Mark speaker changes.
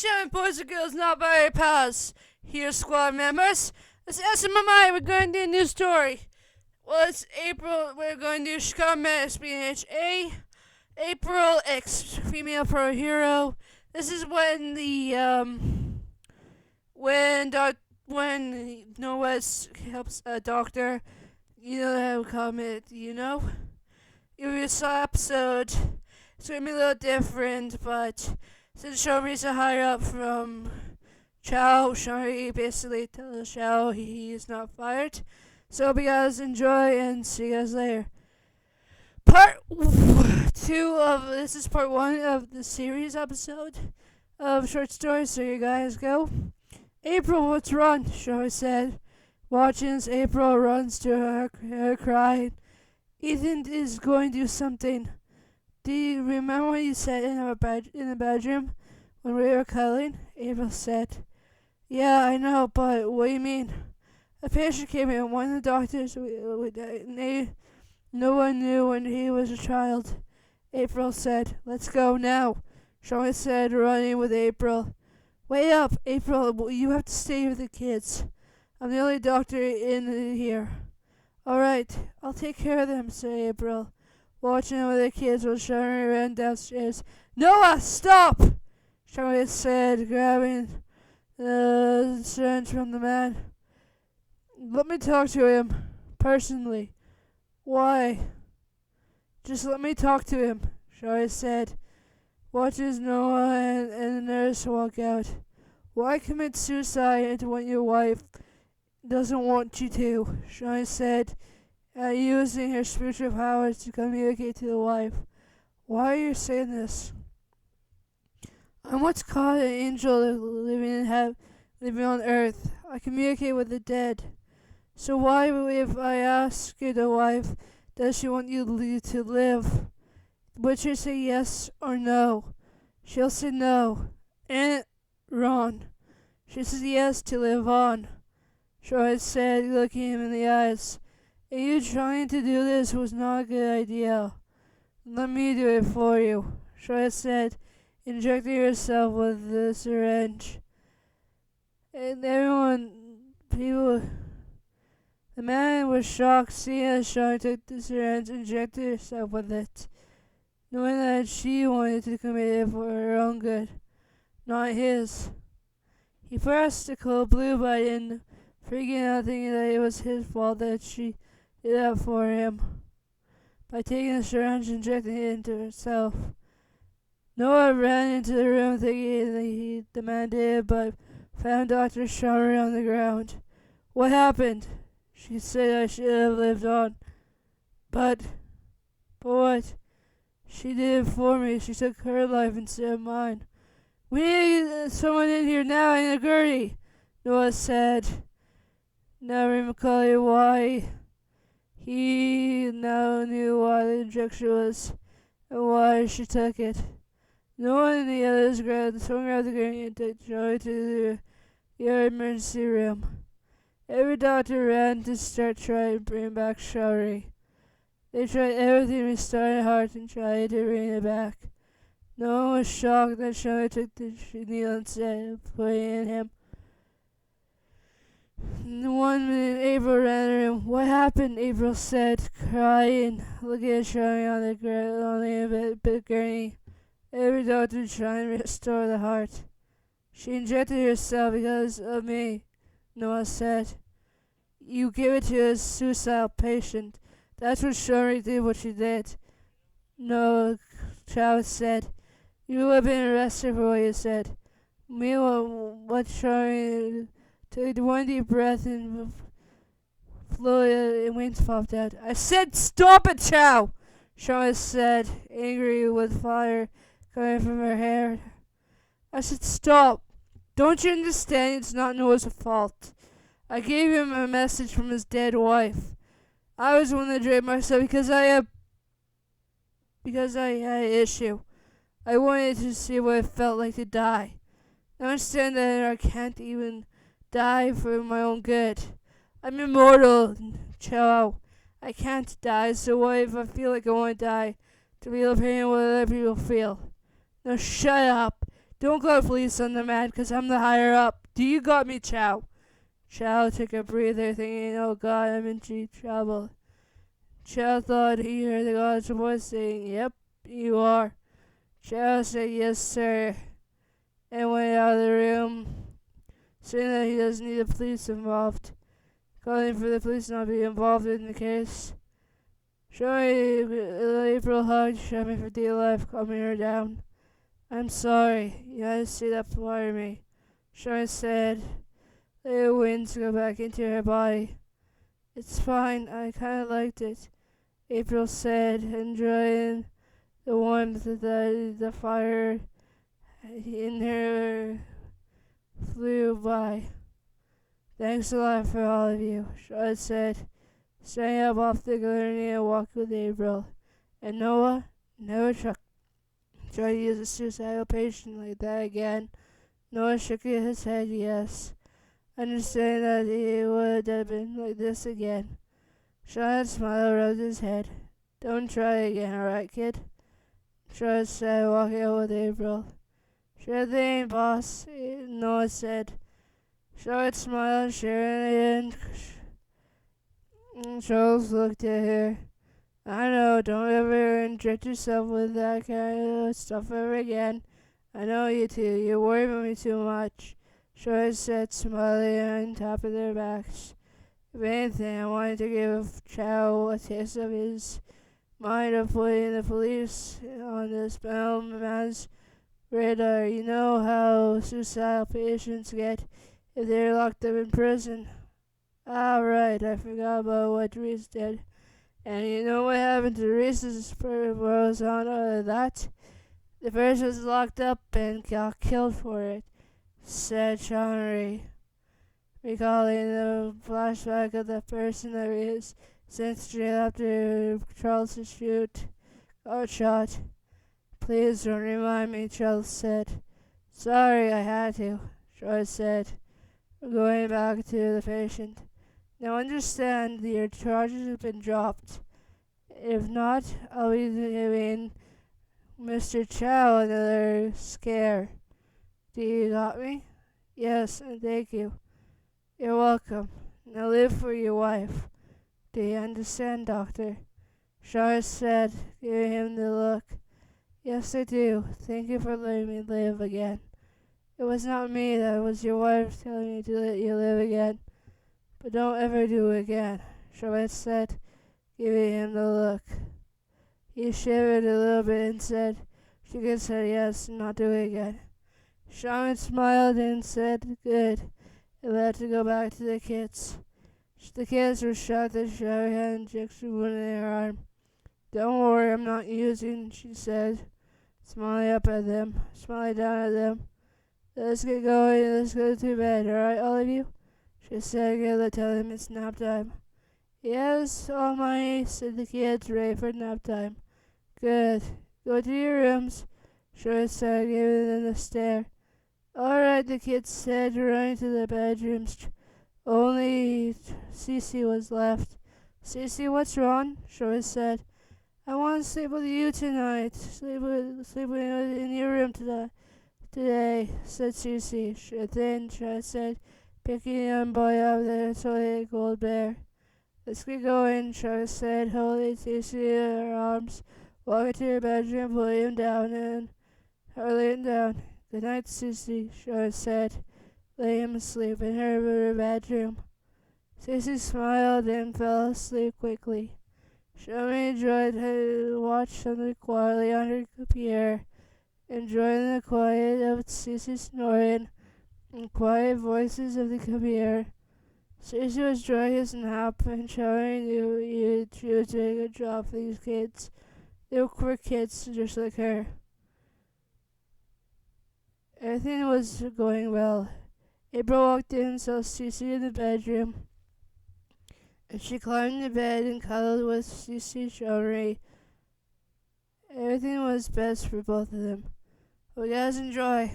Speaker 1: gentlemen, boys and girls, not by pals. Here, squad members. It's shauna-marie. We're going to do a new story. Well, it's April. We're going to do shauna-marie bnha. April X, female pro hero. This is when when Noah's helps a doctor. You know how we call it, you know? This episode, it's going to be a little different, but since shauna-marie's a higher up from shauna-marie basically tells Chow he is not fired. So hope you guys enjoy and see you guys later. Part 2 of this is part 1 of the series episode of short stories. So you guys go. April, what's wrong? Shauna said. Watching as April runs to her crying. Ethan is going to do something. Do you remember what you said in the bedroom when we were cuddling? April said. Yeah, I know, but what do you mean? A patient came in. One of the doctors, no one knew when he was a child. April said, let's go now. Shauna said, running with April. Wait up, April, you have to stay with the kids. I'm the only doctor in here. All right, I'll take care of them, said April, watching with the kids while Shauna ran downstairs. Noah, stop! Shauna said, grabbing the syringe from the man. Let me talk to him, personally. Why? Just let me talk to him, Shauna said. Watches Noah and the nurse walk out. Why commit suicide when your wife doesn't want you to? Shauna said, using her spiritual powers to communicate to the wife. Why are you saying this? I'm what's called an angel living on earth. I communicate with the dead. So why, if I ask the wife, does she want you to live? Would she say yes or no? She'll say no. And wrong. She says yes to live on. Shauna said, looking him in the eyes. And you trying to do this was not a good idea. Let me do it for you, Shauna said, injecting herself with the syringe. And the man was shocked seeing as Shauna took the syringe and injected herself with it, knowing that she wanted to commit it for her own good, not his. He pressed the cold blue button, freaking out, thinking that it was his fault that she did that for him, by taking the syringe and injecting it into herself. Noah ran into the room thinking the man did it, but found Dr. Shauna on the ground. What happened? She said I should have lived on. But what? She did it for me. She took her life instead of mine. We need someone in here now in a gurney, Noah said, never recalling why. He now knew why the injection was and why she took it. No one in the others swung out the gurney and took Joey to the emergency room. Every doctor ran to start trying to bring back shauna-marie. They tried everything, restarted heart and tried to bring it back. No one was shocked that Shauna took the needle instead of putting it in him. In 1 minute, April ran the room. What happened? April said, crying, looking at Shauna on the bed gurney. Every doctor trying to restore the heart. She injected herself because of me, Noah said. You give it to a suicidal patient. That's what shauna-marie did, what she did. No, Chow said. You would have been arrested for what you said. Meanwhile, what shauna-marie took one deep breath and fluid and wings popped out. I said stop it, Chow! Shauna said, angry with fire coming from her hair. I said stop. Don't you understand? It's not Noah's fault. I gave him a message from his dead wife. I was the one that drained myself because I had an issue. I wanted to see what it felt like to die. I understand that I can't even die for my own good. I'm immortal, Chow. I can't die, so what if I feel like I want to die? To feel the pain of what other people feel? Now shut up. Don't call the police on the man, 'cause I'm the higher up. Do you got me, Chow? Chow took a breather, thinking, oh God, I'm in deep trouble. Chow thought he heard the god's voice saying, yep, you are. Chow said, yes, sir, and went out of the room, saying that he doesn't need the police involved, calling for the police not to be involved in the case. April hugged Shami for dear life, calming her down. I'm sorry, you had to see that for me. Shami said, let the winds go back into her body. It's fine, I kinda liked it, April said, enjoying the warmth that the fire in her flew by. Thanks a lot for all of you, Charlotte said, standing up off the gurney and walked with April. And Noah never tried to use a suicidal patient like that again. Noah shook his head yes, understanding that he would have been like this again. Charlotte smiled, rubbed his head. Don't try again, alright, kid? Charlotte said, walking out with April. Sure thing, boss, Noah said. Charlotte smiled, sharing it, and Charles looked at her. I know, don't ever inject yourself with that kind of stuff ever again. I know you two, you worry about me too much, Charlotte said, smiling on top of their backs. If anything, I wanted to give Chow a taste of his mind of putting the police on this man's radar. You know how suicidal patients get if they're locked up in prison. Ah, right, I forgot about what Reese did. And you know what happened to Reese's was on that? The person was locked up and got killed for it, said shauna-marie, recalling the flashback of the person that Reese sent straight after Charles' got shot. Please don't remind me, Charles said. Sorry, I had to, Charles said, going back to the patient. Now understand that your charges have been dropped. If not, I'll be giving Mr. Chow another scare. Do you got me? Yes, and thank you. You're welcome. Now live for your wife. Do you understand, Doctor? Charlotte said, giving him the look. Yes, I do. Thank you for letting me live again. It was not me, that was your wife telling me to let you live again. But don't ever do it again, Charlotte said, giving him the look. He shivered a little bit and said, she could say yes, not do it again. Charlotte smiled and said, good, and let to go back to the kids. The kids were shocked that Charlotte had an injection wound in her arm. Don't worry, I'm not using, she said, smiling down at them. Let's get going, let's go to bed, alright, all of you? She said again to tell him it's nap time. Yes, Almighty, said the kids, ready for nap time. Good. Go to your rooms, Charlotte said, giving them the stare. Alright, the kids said, running to the bedrooms. Only Cece was left. Cece, what's wrong? Charlotte said. I want to sleep with you tonight. Sleep in your room today, said Cece. Sure thing, Charlotte said, picking a young boy up the toilet gold bear. Let's get going, Charlotte said, holding Cece in her arms, walking to her bedroom, pulling him down and hurling him down. Good night, Cece, Charlotte said, laying him asleep in her bedroom. Cece smiled and fell asleep quickly. Shauna enjoyed to watch something quietly on her computer, enjoying the quiet of Cece snoring and quiet voices of the computer. Cece was enjoying his nap, and Shauna knew she was doing a good job for these kids. They were kids just like her. Everything was going well. April walked in and saw Cece in the bedroom, and she climbed the bed and cuddled with Cece shauna-marie. Everything was best for both of them. Hope you guys enjoy.